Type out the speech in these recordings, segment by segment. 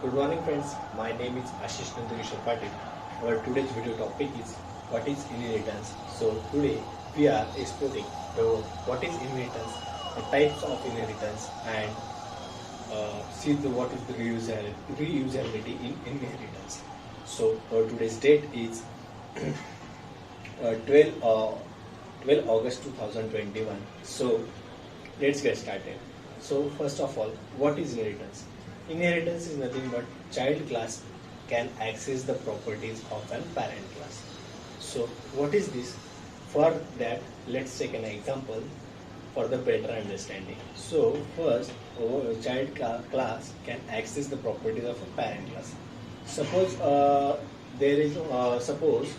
Good morning friends, my name is Ashish Nandakishore Patil. Our today's video topic is what is inheritance. So today we are exploring what is inheritance, the types of inheritance and see what is the reusability in inheritance. So today's date is 12 August 2021. So let's get started. So first of all, what is inheritance? Inheritance is nothing but child class can access the properties of an parent class. So what is this? For that, let's take an example for the better understanding. So first, child class can access the properties of a parent class. Suppose suppose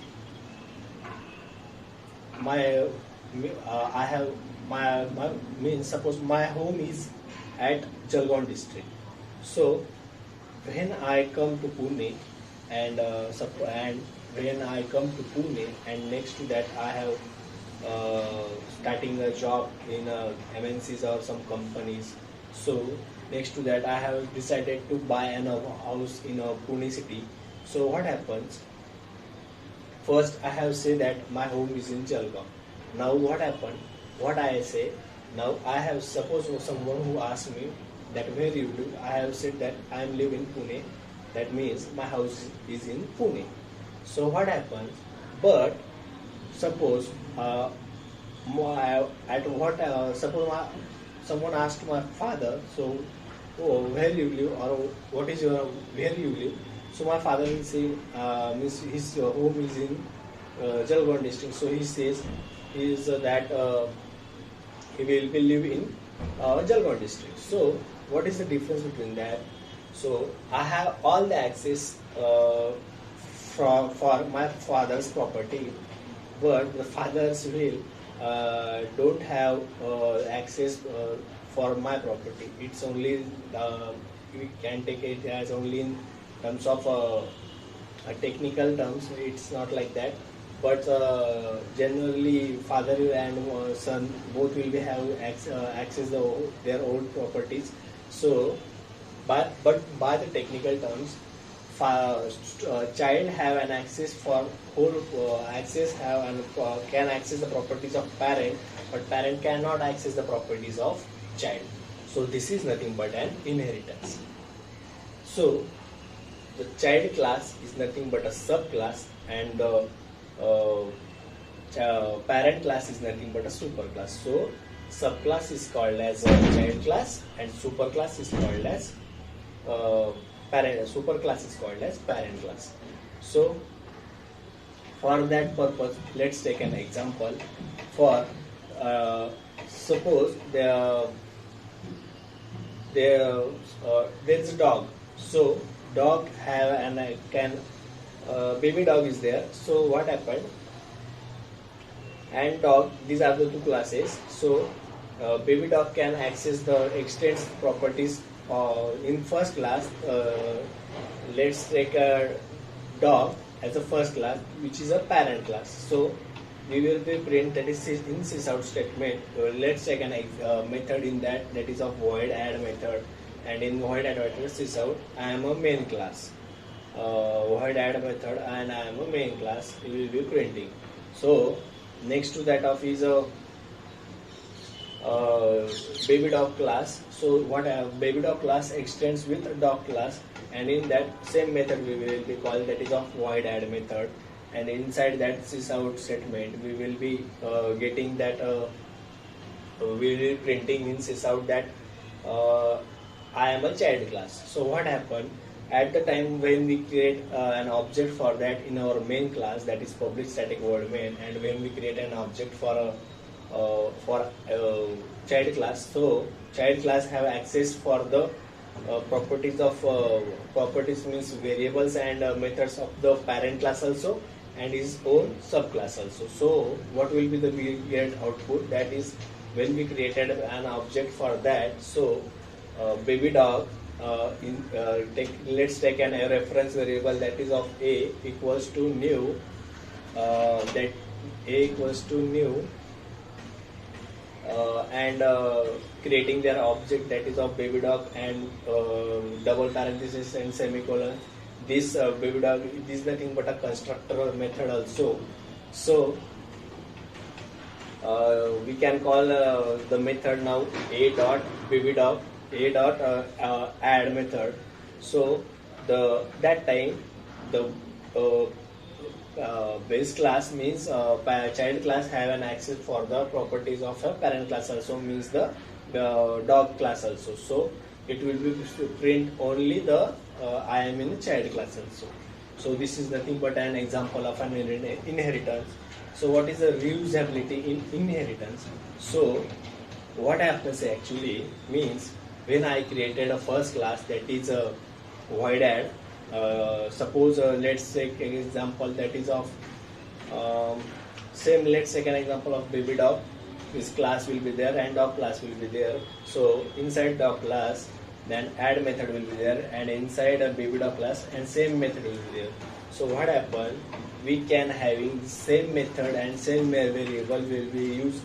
my I have my means suppose my home is at Jalgaon district. So when I come to Pune and when I come to Pune and next to that I have starting a job in MNCs or some companies. So next to that I have decided to buy a house in Pune city. So what happens? First, I have said that my home is in Jalgaon. Now, what happened? What I say? Now, I have suppose someone who asked me that where you live. I have said that I am live in Pune. That means my house is in Pune. So what happens? But suppose someone asked my father. So, oh, where you live or what is your where you live? So my father will say, his home is in Jalgaon district. So he says he is that he will be live in Jalgaon district. So what is the difference between that? So I have all the access for my father's property, but the father's will don't have access for my property. It's only we can take it as only in terms of technical terms. It's not like that, but generally father and son both will be have access their own properties. So but by the technical terms, child have an access for whole access have and can access the properties of parent, but parent cannot access the properties of child. So this is nothing but an inheritance. So the child class is nothing but a subclass, and the parent class is nothing but a superclass. So subclass is called as a child class, and superclass is called as parent. Superclass is called as parent class. So for that purpose, let's take an example. For suppose there's a dog. So dog have and can baby dog is there. So what happened? And dog, these are the two classes. So baby dog can access the extends properties in first class. Let's take a dog as a first class, which is a parent class. So we will be print that is in sysout statement. Let's take an method in that is of void add method, and in void add method sysout I am a main class. Void add method and I am a main class. We will be printing. So next to that of is a baby dog class. So what baby dog class extends with a dog class, and in that same method we will be called that is of void add method, and inside that sysout statement we will be getting that we will be printing in sysout that I am a child class. So what happened? At the time when we create an object for that in our main class, that is public static void main, and when we create an object for child class, so child class have access for the properties of properties means variables and methods of the parent class also, and his own subclass also. So what will be the weird output? That is when we created an object for that. So baby dog let's take a reference variable that is of a equals to new that a equals to new and creating their object that is of baby dog and double parenthesis and semicolon. This baby dog is nothing but a constructor method also. So we can call the method now a dot baby dog a dot add method. So that time the base class means child class have an access for the properties of a parent class also, means the dog class also. So it will be print only the I am in the child class also. So this is nothing but an example of an inheritance. So what is the reusability in inheritance? So what happens actually means, when I created a first class that is a void add, suppose let's take an example that is of same, let's take an example of baby dog. This class will be there and dog class will be there. So inside dog class, then add method will be there, and inside a baby dog class and same method will be there. So what happen, we can having same method and same variable will be used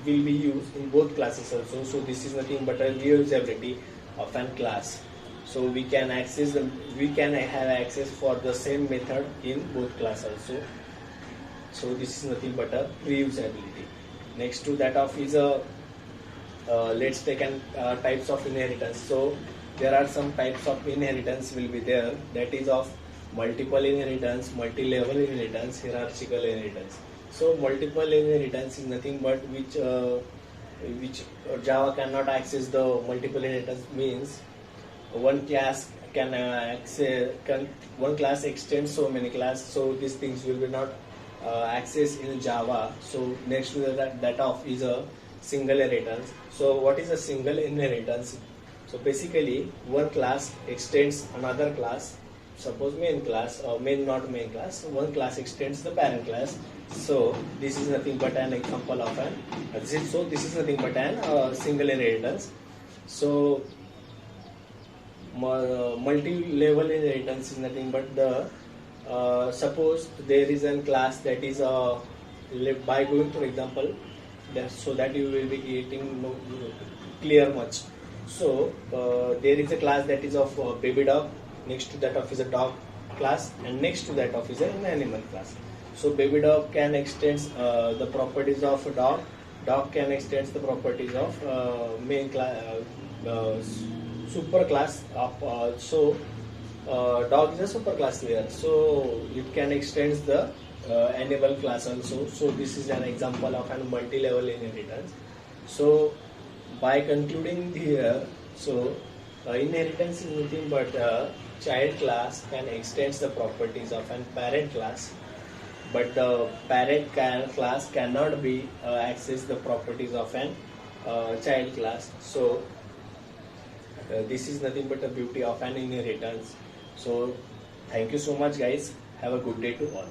in both classes also. So this is nothing but a reusability of an class. So we can have access for the same method in both class also. So this is nothing but a reusability. Next to that of is a let's take an types of inheritance. So there are some types of inheritance will be there, that is of multiple inheritance, multi-level inheritance, hierarchical inheritance. So multiple inheritance is nothing but which Java cannot access the multiple inheritance, means one class can one class extends so many classes. So these things will be not accessed in Java. So next to that of is a single inheritance. So what is a single inheritance? So basically one class extends another class. Suppose main class or not main class, one class extends the parent class. So this is nothing but an example of an this is nothing but an single inheritance. So multi-level inheritance is nothing but the suppose there is a class that is by going for example so that you will be getting clear much. So there is a class that is of baby dog, next to that of is a dog class, and next to that of is an animal class. So baby dog can extend the properties of a dog, dog can extend the properties of main class, super class of dog is a super class here, so it can extend the animal class also. So this is an example of a multi-level inheritance. So by concluding here, so inheritance is nothing but child class can extend the properties of an parent class, but the parent class cannot be access the properties of an child class. So this is nothing but the beauty of an inheritance. So thank you so much guys, have a good day to all.